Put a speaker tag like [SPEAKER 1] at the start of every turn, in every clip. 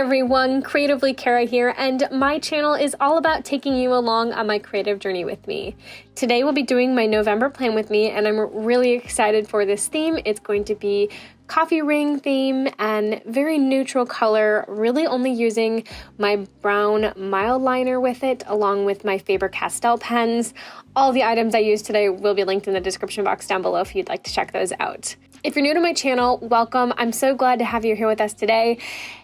[SPEAKER 1] everyone, Creatively Cara here, and my channel is all about taking you along on my creative journey with me. Today we'll be doing my November plan with me, and I'm really excited for this theme. It's going to be coffee ring theme and very neutral color, really only using my brown mild liner with it, along with my Faber-Castell pens. All the items I used today will be linked in the description box down below if you'd like to check those out. If you're new to my channel, welcome. I'm so glad to have you here with us today.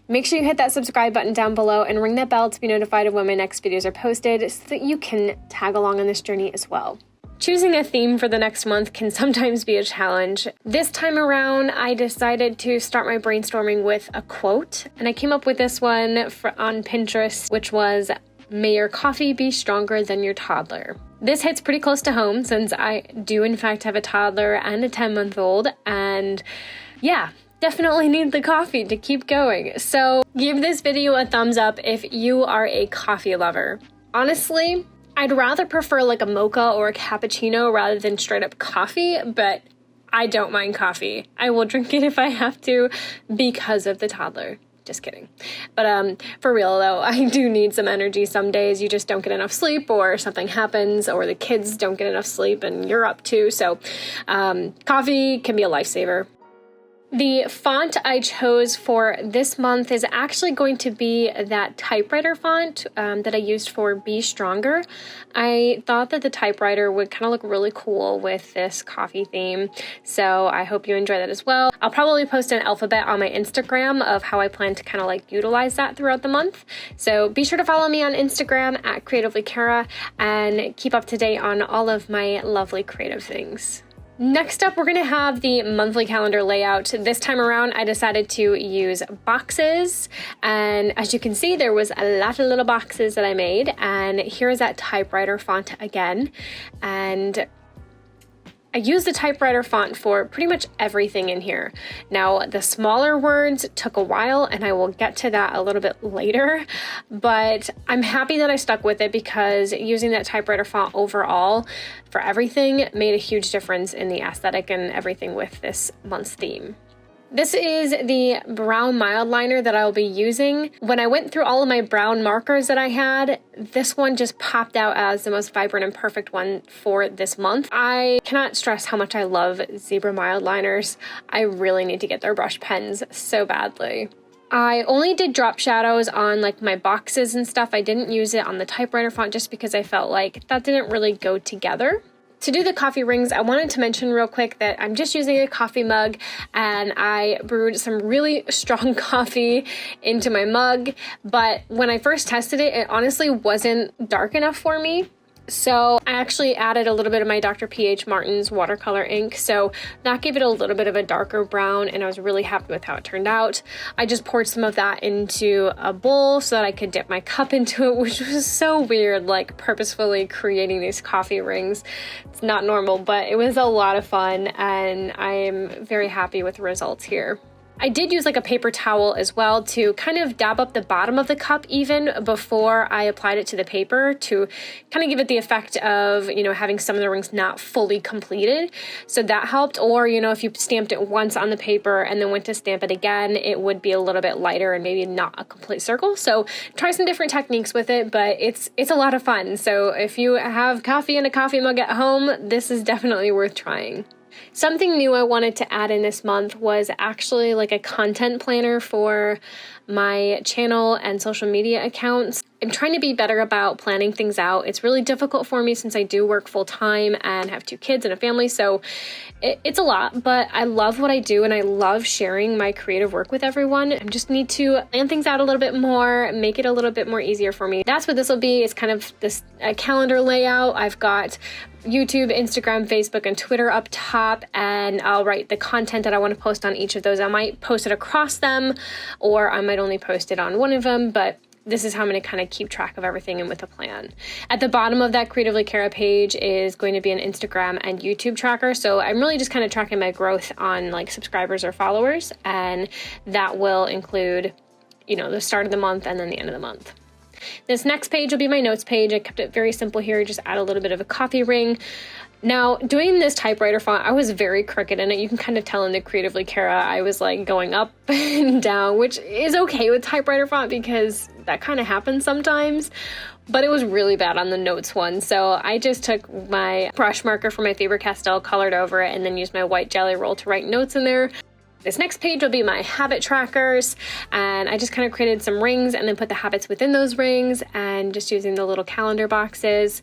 [SPEAKER 1] Make sure you hit that subscribe button down below and ring that bell to be notified of when my next videos are posted so that you can tag along on this journey as well. Choosing a theme for the next month can sometimes be a challenge. This time around, I decided to start my brainstorming with a quote, and I came up with this one on Pinterest, which was, "May your coffee be stronger than your toddler." This hits pretty close to home since I do in fact have a toddler and a 10-month-old, and yeah, definitely need the coffee to keep going. So give this video a thumbs up if you are a coffee lover. Honestly, I'd rather prefer like a mocha or a cappuccino rather than straight up coffee, but I don't mind coffee. I will drink it if I have to because of the toddler. Just kidding. But for real though, I do need some energy some days. You just don't get enough sleep or something happens or the kids don't get enough sleep and you're up too. So coffee can be a lifesaver. The font I chose for this month is actually going to be that typewriter font that I used for Be Stronger. I thought that the typewriter would kind of look really cool with this coffee theme, so I hope you enjoy that as well. I'll probably post an alphabet on my Instagram of how I plan to kind of like utilize that throughout the month. So be sure to follow me on Instagram at Creatively Cara and keep up to date on all of my lovely creative things. Next up, we're going to have the monthly calendar layout. This time around, I decided to use boxes, and as you can see, there was a lot of little boxes that I made, and here's that typewriter font again, and I used the typewriter font for pretty much everything in here. Now, the smaller words took a while, and I will get to that a little bit later, but I'm happy that I stuck with it because using that typewriter font overall for everything made a huge difference in the aesthetic and everything with this month's theme. This is the brown mild liner that I'll be using. When I went through all of my brown markers that I had, this one just popped out as the most vibrant and perfect one for this month. I cannot stress how much I love zebra mild liners. I really need to get their brush pens so badly. I only did drop shadows on like my boxes and stuff. I didn't use it on the typewriter font just because I felt like that didn't really go together. To do the coffee rings, I wanted to mention real quick that I'm just using a coffee mug and I brewed some really strong coffee into my mug, but when I first tested it, it honestly wasn't dark enough for me. So I actually added a little bit of my Dr. P.H. Martin's watercolor ink, so that gave it a little bit of a darker brown, and I was really happy with how it turned out. I just poured some of that into a bowl so that I could dip my cup into it, which was so weird, like purposefully creating these coffee rings. It's not normal, but it was a lot of fun, and I'm very happy with the results here. I did use like a paper towel as well to kind of dab up the bottom of the cup even before I applied it to the paper to kind of give it the effect of, you know, having some of the rings not fully completed. So that helped. Or, you know, if you stamped it once on the paper and then went to stamp it again, it would be a little bit lighter and maybe not a complete circle. So try some different techniques with it, but it's a lot of fun. So if you have coffee in a coffee mug at home, this is definitely worth trying. Something new I wanted to add in this month was actually like a content planner for my channel and social media accounts. I'm trying to be better about planning things out. It's really difficult for me since I do work full time and have 2 kids and a family, so it's a lot, but I love what I do and I love sharing my creative work with everyone. I just need to plan things out a little bit more, make it a little bit more easier for me. That's what this will be. It's kind of this calendar layout. I've got YouTube, Instagram, Facebook, and Twitter up top, and I'll write the content that I want to post on each of those. I might post it across them, or I might only post it on one of them, but this is how I'm going to kind of keep track of everything and with a plan. At the bottom of that Creatively Cara page is going to be an Instagram and YouTube tracker. So I'm really just kind of tracking my growth on like subscribers or followers. And that will include, you know, the start of the month and then the end of the month. This next page will be my notes page. I kept it very simple here, just add a little bit of a coffee ring. Now, doing this typewriter font, I was very crooked in it. You can kind of tell in the Creatively Cara, I was like going up and down, which is okay with typewriter font because that kind of happens sometimes. But it was really bad on the notes one. So I just took my brush marker from my Faber-Castell, colored over it, and then used my white jelly roll to write notes in there. This next page will be my habit trackers, and I just kind of created some rings and then put the habits within those rings, and just using the little calendar boxes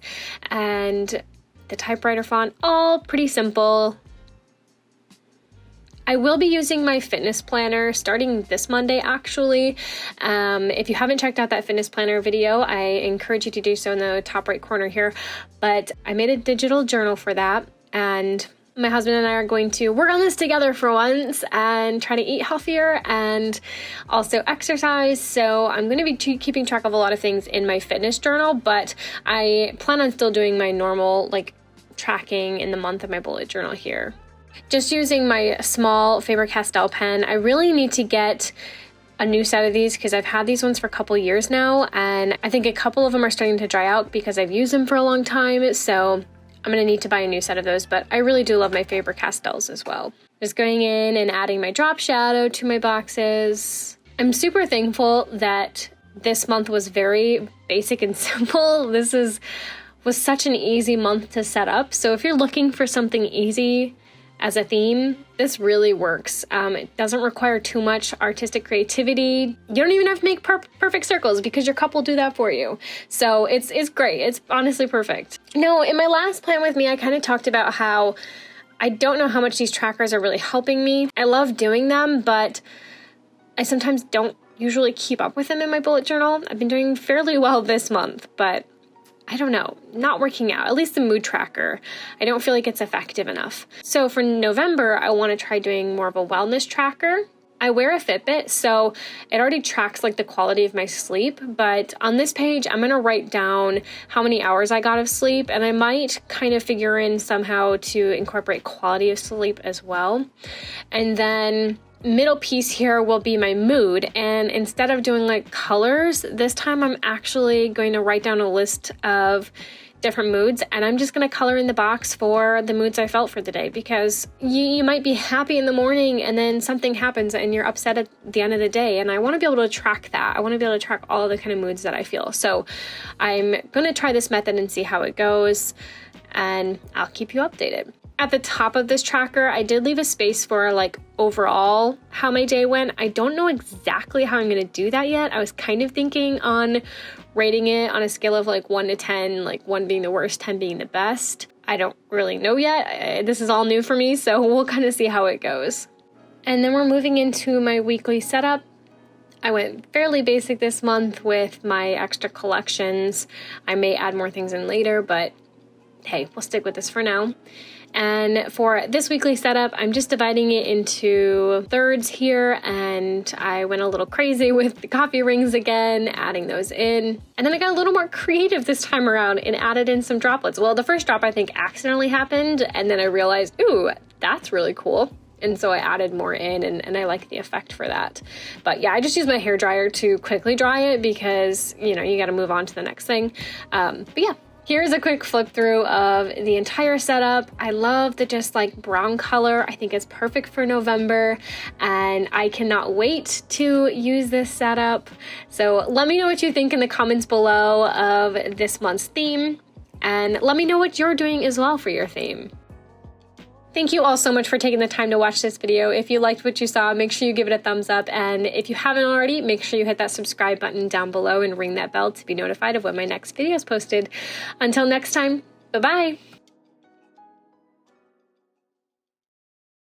[SPEAKER 1] and the typewriter font, all pretty simple. I will be using my fitness planner starting this Monday, actually. If you haven't checked out that fitness planner video, I encourage you to do so in the top right corner here. But I made a digital journal for that, and my husband and I are going to work on this together for once and try to eat healthier and also exercise. So I'm going to be keeping track of a lot of things in my fitness journal, but I plan on still doing my normal tracking in the month of my bullet journal here. Just using my small Faber-Castell pen. I really need to get a new set of these because I've had these ones for a couple years now, and I think a couple of them are starting to dry out because I've used them for a long time, so I'm going to need to buy a new set of those, but I really do love my Faber-Castells as well. Just going in and adding my drop shadow to my boxes. I'm super thankful that this month was very basic and simple. This was such an easy month to set up, so if you're looking for something easy as a theme, this really works. It doesn't require too much artistic creativity. You don't even have to make perfect circles because your cup will do that for you. So it's great. It's honestly perfect. Now, in my last plan with me, I kind of talked about how I don't know how much these trackers are really helping me. I love doing them, but I sometimes don't usually keep up with them in my bullet journal. I've been doing fairly well this month, but I don't know, not working out, at least the mood tracker. I don't feel like it's effective enough. So for November, I want to try doing more of a wellness tracker. I wear a Fitbit, so it already tracks the quality of my sleep, but on this page, I'm going to write down how many hours I got of sleep, and I might kind of figure in somehow to incorporate quality of sleep as well. And then middle piece here will be my mood, and instead of doing colors, this time I'm actually going to write down a list of different moods, and I'm just going to color in the box for the moods I felt for the day, because you might be happy in the morning and then something happens and you're upset at the end of the day, and I want to be able to track that. I want to be able to track all the kind of moods that I feel. So I'm going to try this method and see how it goes, and I'll keep you updated. At the top of this tracker, I did leave a space for overall how my day went. I don't know exactly how I'm going to do that yet. I was kind of thinking on rating it on a scale of 1 to 10, 1 being the worst, 10 being the best. I don't really know yet. This is all new for me, so we'll kind of see how it goes. And then we're moving into my weekly setup. I went fairly basic this month with my extra collections. I may add more things in later, but hey, we'll stick with this for now. And for this weekly setup, I'm just dividing it into thirds here, and I went a little crazy with the coffee rings again, adding those in. And then I got a little more creative this time around and added in some droplets. Well, the first drop I think accidentally happened, and then I realized, ooh, that's really cool. And so I added more in, and I like the effect for that. But yeah, I just used my hairdryer to quickly dry it because, you got to move on to the next thing. But yeah. Here's a quick flip through of the entire setup. I love the just brown color. I think it's perfect for November, and I cannot wait to use this setup. So let me know what you think in the comments below of this month's theme, and let me know what you're doing as well for your theme. Thank you all so much for taking the time to watch this video. If you liked what you saw, make sure you give it a thumbs up. And if you haven't already, make sure you hit that subscribe button down below and ring that bell to be notified of when my next video is posted. Until next time, bye-bye.